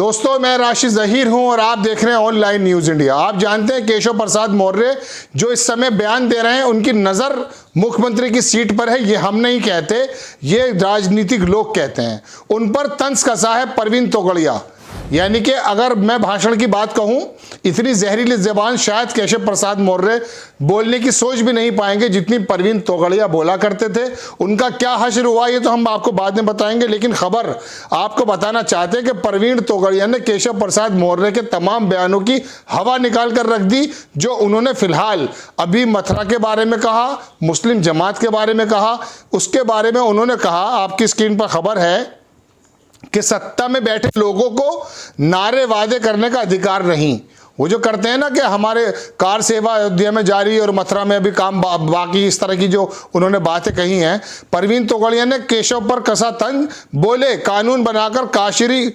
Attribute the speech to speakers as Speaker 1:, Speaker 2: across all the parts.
Speaker 1: दोस्तों, मैं राशिद जहीर हूं और आप देख रहे हैं ऑनलाइन न्यूज इंडिया। आप जानते हैं केशव प्रसाद मौर्य जो इस समय बयान दे रहे हैं, उनकी नजर मुख्यमंत्री की सीट पर है। ये हम नहीं कहते, ये राजनीतिक लोग कहते हैं। उन पर तंज कसा है परवीन तोगड़िया। यानी कि अगर मैं भाषण की बात कहूं, इतनी जहरीली जबान शायद केशव प्रसाद मौर्य बोलने की सोच भी नहीं पाएंगे जितनी परवीन तोगड़िया बोला करते थे। उनका क्या हश्र हुआ ये तो हम आपको बाद में बताएंगे, लेकिन खबर आपको बताना चाहते हैं कि परवीन तोगड़िया ने केशव प्रसाद मौर्य के तमाम बयानों की हवा निकाल कर रख दी। जो उन्होंने फिलहाल अभी मथुरा के बारे में कहा, मुस्लिम जमात के बारे में कहा, उसके बारे में उन्होंने कहा, आपकी स्क्रीन पर खबर है कि सत्ता में बैठे लोगों को नारे वादे करने का अधिकार नहीं। वो जो करते हैं ना कि हमारे कार सेवा अयोध्या में जारी और मथुरा में अभी काम बाकी, इस तरह की जो उन्होंने बातें कही हैं। परवीन तोगड़िया ने केशव पर कसा तंज, बोले कानून बनाकर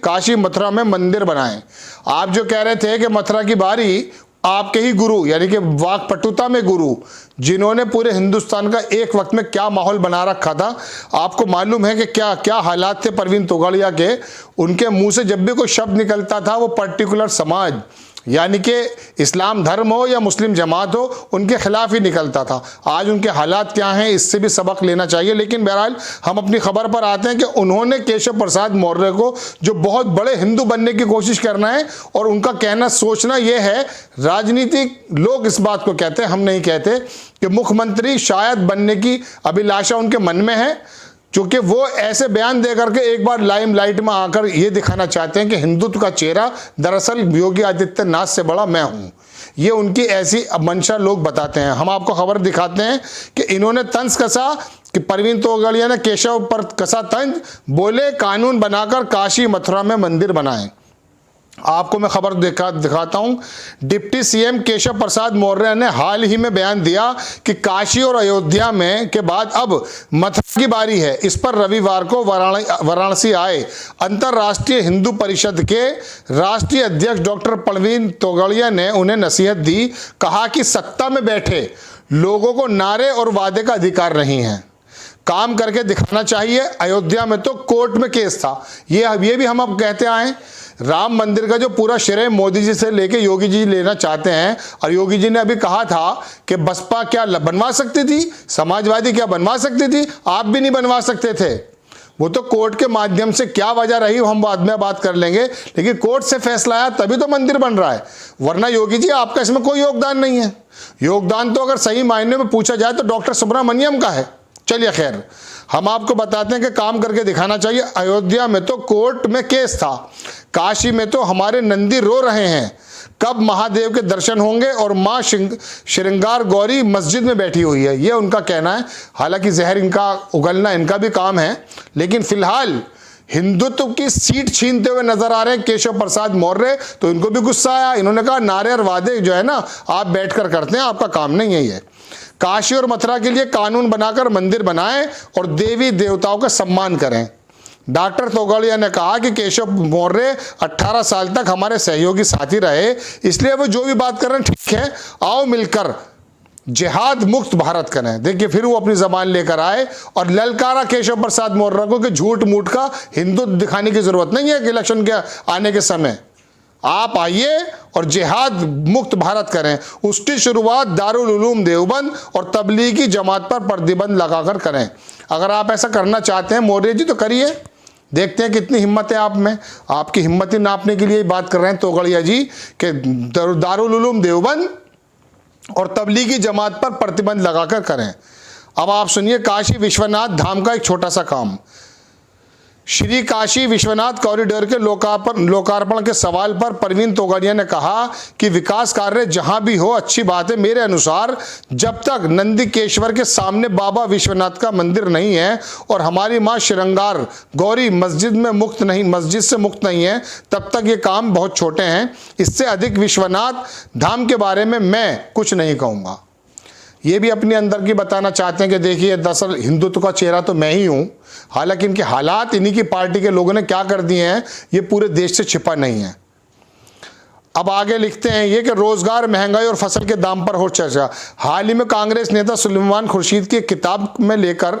Speaker 1: काशी मथुरा में मंदिर बनाएं। आप जो कह रहे थे कि मथुरा की बारी आपके ही गुरु यानी कि वाकपटुता में गुरु, जिन्होंने पूरे हिंदुस्तान का एक वक्त में क्या माहौल बना रखा था, आपको मालूम है कि क्या क्या हालात थे परवीन तोगड़िया के। उनके मुंह से जब भी कोई शब्द निकलता था वो पर्टिकुलर समाज यानी कि इस्लाम धर्म हो या मुस्लिम जमात हो, उनके खिलाफ ही निकलता था। आज उनके हालात क्या हैं, इससे भी सबक लेना चाहिए। लेकिन बहरहाल हम अपनी खबर पर आते हैं कि उन्होंने केशव प्रसाद मौर्य को जो बहुत बड़े हिंदू बनने की कोशिश करना है, और उनका कहना सोचना यह है, राजनीतिक लोग इस बात को कहते हैं, हम नहीं कहते, कि मुख्यमंत्री शायद बनने की अभिलाषा उनके मन में है, क्योंकि वो ऐसे बयान दे करके एक बार लाइमलाइट में आकर ये दिखाना चाहते हैं कि हिंदुत्व का चेहरा दरअसल योगी आदित्यनाथ से बड़ा मैं हूं। ये उनकी ऐसी मंशा लोग बताते हैं। हम आपको खबर दिखाते हैं कि इन्होंने तंज कसा कि परवीन तोगड़िया ने केशव पर कसा तंज, बोले कानून बनाकर काशी मथुरा में मंदिर बनाएं। आपको मैं खबर दिखाता हूं। डिप्टी सीएम केशव प्रसाद मौर्य ने हाल ही में बयान दिया कि काशी और अयोध्या में के बाद अब मथुरा की बारी है। इस पर रविवार को वाराणसी आए अंतर्राष्ट्रीय हिंदू परिषद के राष्ट्रीय अध्यक्ष डॉक्टर परवीन तोगड़िया ने उन्हें नसीहत दी। कहा कि सत्ता में बैठे लोगों को नारे और वादे का अधिकार नहीं है, काम करके दिखाना चाहिए। अयोध्या में तो कोर्ट में केस था, ये भी हम अब कहते आए। राम मंदिर का जो पूरा श्रेय मोदी जी से लेके योगी जी लेना चाहते हैं, और योगी जी ने अभी कहा था कि बसपा क्या बनवा सकती थी, समाजवादी क्या बनवा सकती थी, आप भी नहीं बनवा सकते थे। वो तो कोर्ट के माध्यम से क्या वजह रही हम बाद में बात कर लेंगे, लेकिन कोर्ट से फैसला आया तभी तो मंदिर बन रहा है, वरना योगी जी आपका इसमें कोई योगदान नहीं है। योगदान तो अगर सही मायने में पूछा जाए तो डॉक्टर सुब्रमण्यम का है। चलिए खैर, हम आपको बताते हैं कि काम करके दिखाना चाहिए। अयोध्या में तो कोर्ट में केस था, काशी में तो हमारे नंदी रो रहे हैं, कब महादेव के दर्शन होंगे, और मां श्रृंगार गौरी मस्जिद में बैठी हुई है, ये उनका कहना है। हालांकि जहर इनका उगलना इनका भी काम है, लेकिन फिलहाल हिंदुत्व की सीट छीनते हुए नजर आ रहे हैं केशव प्रसाद मौर्य। तो इनको भी गुस्सा आया, इन्होंने कहा नारे और वादे जो है ना आप बैठकर करते हैं, आपका काम नहीं है ये। काशी और मथुरा के लिए कानून बनाकर मंदिर बनाएं और देवी देवताओं का सम्मान करें। डॉक्टर तोगड़िया ने कहा कि केशव मौर्य 18 साल तक हमारे सहयोगी साथी रहे, इसलिए वो जो भी बात कर रहे हैं ठीक है, आओ मिलकर जिहाद मुक्त भारत करें। देखिए फिर वो अपनी जबान लेकर आए और ललकारा केशव प्रसाद मौर्य को कि झूठ मूठ का हिंदू दिखाने की जरूरत नहीं है कि इलेक्शन के आने के समय आप आइए और जिहाद मुक्त भारत करें। उसकी शुरुआत दारुल उलूम देवबंद और तबलीगी जमात पर प्रतिबंध लगाकर करें। अगर आप ऐसा करना चाहते हैं मौर्य जी तो करिए, देखते हैं कितनी हिम्मत है आप में। आपकी हिम्मत ही नापने के लिए बात कर रहे हैं तोगड़िया जी कि दारुल उलूम देवबंद और तबलीगी जमात पर प्रतिबंध लगाकर करें। अब आप सुनिए काशी विश्वनाथ धाम का एक छोटा सा काम। श्री काशी विश्वनाथ कॉरिडोर के लोकार्पण के सवाल पर परवीन तोगड़िया ने कहा कि विकास कार्य जहां भी हो अच्छी बात है। मेरे अनुसार जब तक नंदीकेश्वर के सामने बाबा विश्वनाथ का मंदिर नहीं है और हमारी मां श्रृंगार गौरी मस्जिद से मुक्त नहीं है, तब तक ये काम बहुत छोटे हैं। इससे अधिक विश्वनाथ धाम के बारे में मैं कुछ नहीं कहूँगा। ये भी अपने अंदर की बताना चाहते हैं कि देखिए दरअसल हिंदुत्व का चेहरा तो मैं ही हूँ। हालांकि इनके हालात इन्हीं की पार्टी के लोगों ने क्या कर दिए हैं ये पूरे देश से छिपा नहीं है। अब आगे लिखते हैं ये कि रोजगार, महंगाई और फसल के दाम पर हो चर्चा। हाल ही में कांग्रेस नेता सुलेमान खुर्शीद की किताब में लेकर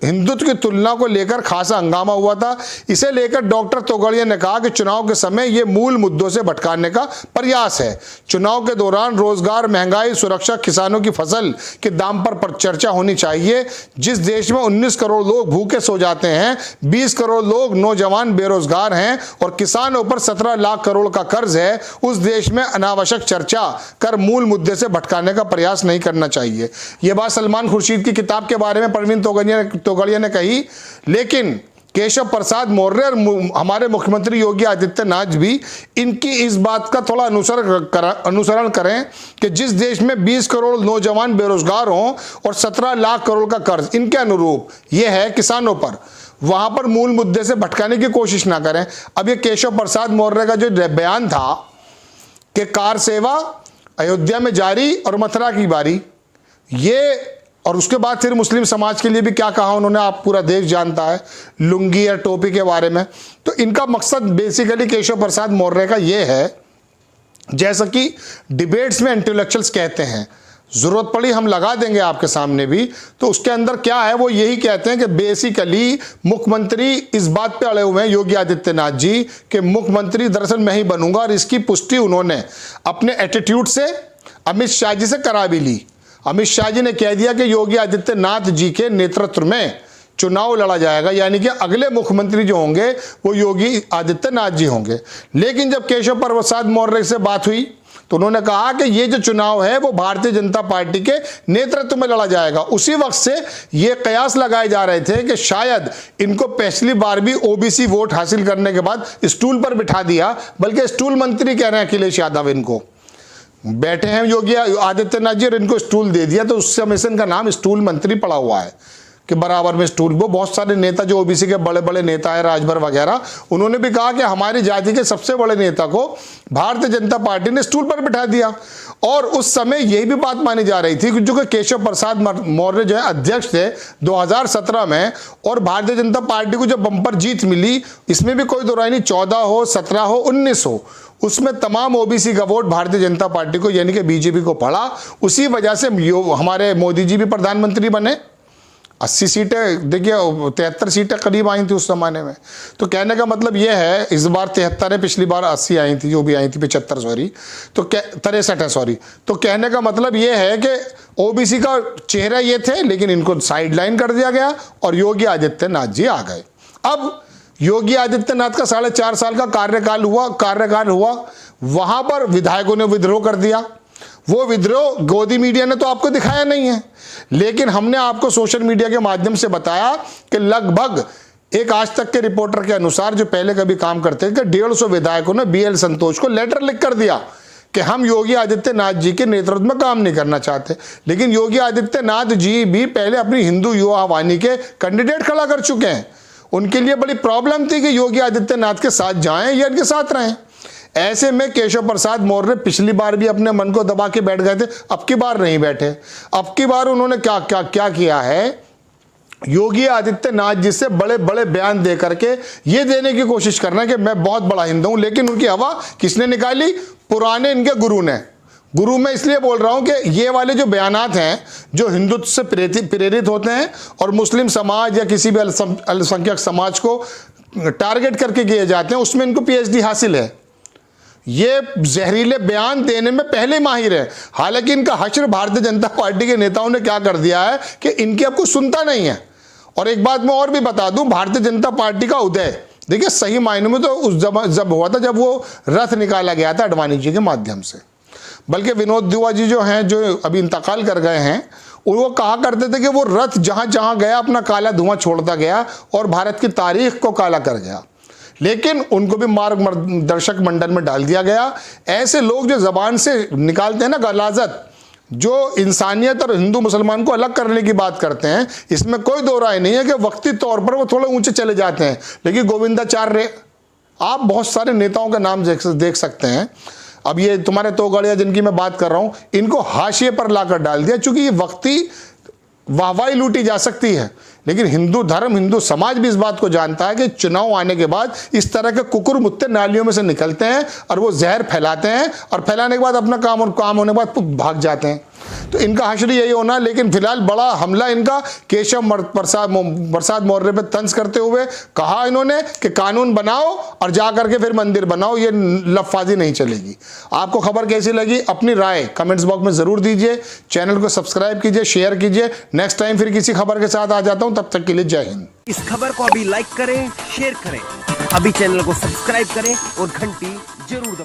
Speaker 1: हिंदुत्व की तुलना को लेकर खासा हंगामा हुआ था। इसे लेकर डॉक्टर तोगड़िया ने कहा कि चुनाव के समय ये मूल मुद्दों से भटकाने का प्रयास है। चुनाव के दौरान रोजगार, महंगाई, सुरक्षा, किसानों की फसल के दाम पर चर्चा होनी चाहिए। जिस देश में 19 करोड़ लोग भूखे सो जाते हैं, 20 करोड़ लोग नौजवान बेरोजगार हैं और किसानों पर 17 लाख करोड़ का कर्ज है, उस देश में अनावश्यक चर्चा कर मूल मुद्दे से भटकाने का प्रयास नहीं करना चाहिए। यह बात सलमान खुर्शीद की किताब के बारे में परवीन तोगड़िया ने कही। लेकिन केशव प्रसाद मौर्य और हमारे मुख्यमंत्री योगी आदित्यनाथ भी इनकी इस बात का थोड़ा अनुसरण करें कि जिस देश में 20 करोड़ नौजवान बेरोजगार हों और 17 लाख करोड़ का कर्ज इनके अनुरूप यह है किसानों पर, वहां पर मूल मुद्दे से भटकाने की कोशिश ना करें। अब ये केशव प्रसाद मौर्य का जो बयान था कि कार सेवा अयोध्या में जारी और मथुरा की बारी, ये और उसके बाद फिर मुस्लिम समाज के लिए भी क्या कहा उन्होंने, आप पूरा देश जानता है, लुंगी या टोपी के बारे में। तो इनका मकसद बेसिकली केशव प्रसाद मौर्य का ये है, जैसा कि डिबेट्स में इंटेलेक्चुअल्स कहते हैं, जरूरत पड़ी हम लगा देंगे आपके सामने भी, तो उसके अंदर क्या है वो यही कहते हैं कि बेसिकली मुख्यमंत्री इस बात पे अड़े हुए हैं योगी आदित्यनाथ जी कि मुख्यमंत्री दरअसल मैं ही बनूंगा, और इसकी पुष्टि उन्होंने अपने एटीट्यूड से अमित शाह जी से करा भी ली। अमित शाह जी ने कह दिया कि योगी आदित्यनाथ जी के नेतृत्व में चुनाव लड़ा जाएगा, यानी कि अगले मुख्यमंत्री जो होंगे वो योगी आदित्यनाथ जी होंगे। लेकिन जब केशव प्रसाद मौर्य से बात हुई तो उन्होंने कहा कि ये जो चुनाव है वो भारतीय जनता पार्टी के नेतृत्व में लड़ा जाएगा। उसी वक्त से ये कयास लगाए जा रहे थे कि शायद इनको पिछली बार भी ओबीसी वोट हासिल करने के बाद स्टूल पर बिठा दिया, बल्कि स्टूल मंत्री कह रहे हैं अखिलेश यादव, इनको बैठे हैं योगी आदित्यनाथ जी और इनको स्टूल दे दिया, तो उस समय से इनका नाम स्टूल मंत्री पड़ा हुआ है कि बराबर में स्टूल। वो बहुत सारे नेता जो ओबीसी के बड़े बड़े नेता है, राजभर वगैरह, उन्होंने भी कहा कि हमारी जाति के सबसे बड़े नेता को भारतीय जनता पार्टी ने स्टूल पर बिठा दिया। और उस समय यही भी बात मानी जा रही थी कि जो कि केशव प्रसाद मौर्य जो है अध्यक्ष थे 2017 में, और भारतीय जनता पार्टी को जब बम्पर जीत मिली, इसमें भी कोई दो राय नहीं, 14 हो, 17 हो, 19 हो, उसमें तमाम ओबीसी का वोट भारतीय जनता पार्टी को यानी कि बीजेपी को पड़ा। उसी वजह से हमारे मोदी जी भी प्रधानमंत्री बने। 80 सीटें, देखिए 73 सीटें करीब आई थी उस जमाने में। तो कहने का मतलब ये है, इस बार 73 है, पिछली बार 80 आई थी, जो भी आई थी 75 सॉरी, तो 63 है सॉरी। तो कहने का मतलब ये है कि ओबीसी का चेहरा ये थे, लेकिन इनको साइडलाइन कर दिया गया और योगी आदित्यनाथ जी आ गए। अब योगी आदित्यनाथ का 4.5 साल का कार्यकाल हुआ, वहां पर विधायकों ने विद्रोह कर दिया। वो विद्रोह गोदी मीडिया ने तो आपको दिखाया नहीं है, लेकिन हमने आपको सोशल मीडिया के माध्यम से बताया कि लगभग एक आज तक के रिपोर्टर के अनुसार, जो पहले कभी काम करते थे, 150 विधायकों ने BL संतोष को लेटर लिख कर दिया कि हम योगी आदित्यनाथ जी के नेतृत्व में काम नहीं करना चाहते। लेकिन योगी आदित्यनाथ जी भी पहले अपनी हिंदू युवा वाहिनी के कैंडिडेट खड़ा कर चुके हैं। उनके लिए बड़ी प्रॉब्लम थी कि योगी आदित्यनाथ के साथ जाएं या इनके साथ रहें। ऐसे में केशव प्रसाद मौर्य पिछली बार भी अपने मन को दबा के बैठ गए थे, अब की बार नहीं बैठे। अब की बार उन्होंने क्या किया है, योगी आदित्यनाथ जी से बड़े बड़े बयान दे करके ये देने की कोशिश करना है कि मैं बहुत बड़ा हिंदू हूं। लेकिन उनकी हवा किसने निकाली? पुराने इनके गुरु ने। गुरु मैं इसलिए बोल रहा हूं कि ये वाले जो बयानात हैं जो हिंदुत्व से प्रेरित होते हैं और मुस्लिम समाज या किसी भी अल्पसंख्यक समाज को टारगेट करके किए जाते हैं, उसमें इनको PhD हासिल है। ये जहरीले बयान देने में पहले माहिर है। हालांकि इनका हश्र भारतीय जनता पार्टी के नेताओं ने क्या कर दिया है कि इनकी अब कुछ सुनता नहीं है। और एक बात मैं और भी बता दूं, भारतीय जनता पार्टी का उदय देखिए सही मायने में तो उस जब हुआ था जब वो रथ निकाला गया था अडवाणी जी के माध्यम से। बल्कि विनोद दुआ जी जो हैं, जो अभी इंतकाल कर गए हैं, वो कहा करते थे कि वो रथ जहां जहां गया अपना काला धुआं छोड़ता गया और भारत की तारीख को काला कर गया। लेकिन उनको भी मार्गदर्शक मंडल में डाल दिया गया। ऐसे लोग जो जबान से निकालते हैं ना गलाजत, जो इंसानियत और हिंदू मुसलमान को अलग करने की बात करते हैं, इसमें कोई दो राय नहीं है कि वक्ती तौर पर वो थोड़े ऊंचे चले जाते हैं। लेकिन गोविंदाचार्य, आप बहुत सारे नेताओं का नाम देख सकते हैं। अब ये तुम्हारे तोगड़िया जिनकी मैं बात कर रहा हूं, इनको हाशिए पर लाकर डाल दिया, चूंकि ये वक्ती वाहवाही लूटी जा सकती है। लेकिन हिंदू धर्म, हिंदू समाज भी इस बात को जानता है कि चुनाव आने के बाद इस तरह के कुकुर मुत्ते नालियों में से निकलते हैं और वो जहर फैलाते हैं, और फैलाने के बाद अपना काम होने के बाद भाग जाते हैं। तो इनका हश्र यही होना। लेकिन फिलहाल बड़ा हमला इनका केशव प्रसाद मौर्य पे तंज करते हुए कहा इन्होंने कि कानून बनाओ और जा करके फिर मंदिर बनाओ, ये लफाजी नहीं चलेगी। आपको खबर कैसी लगी अपनी राय कमेंट्स बॉक्स में जरूर दीजिए। चैनल को सब्सक्राइब कीजिए, शेयर कीजिए। नेक्स्ट टाइम फिर किसी खबर के साथ आ जाता हूं, तब तक के लिए जय हिंद।
Speaker 2: इस खबर को अभी लाइक करें, शेयर करें, अभी चैनल को सब्सक्राइब करें और घंटी जरूर दबाएं।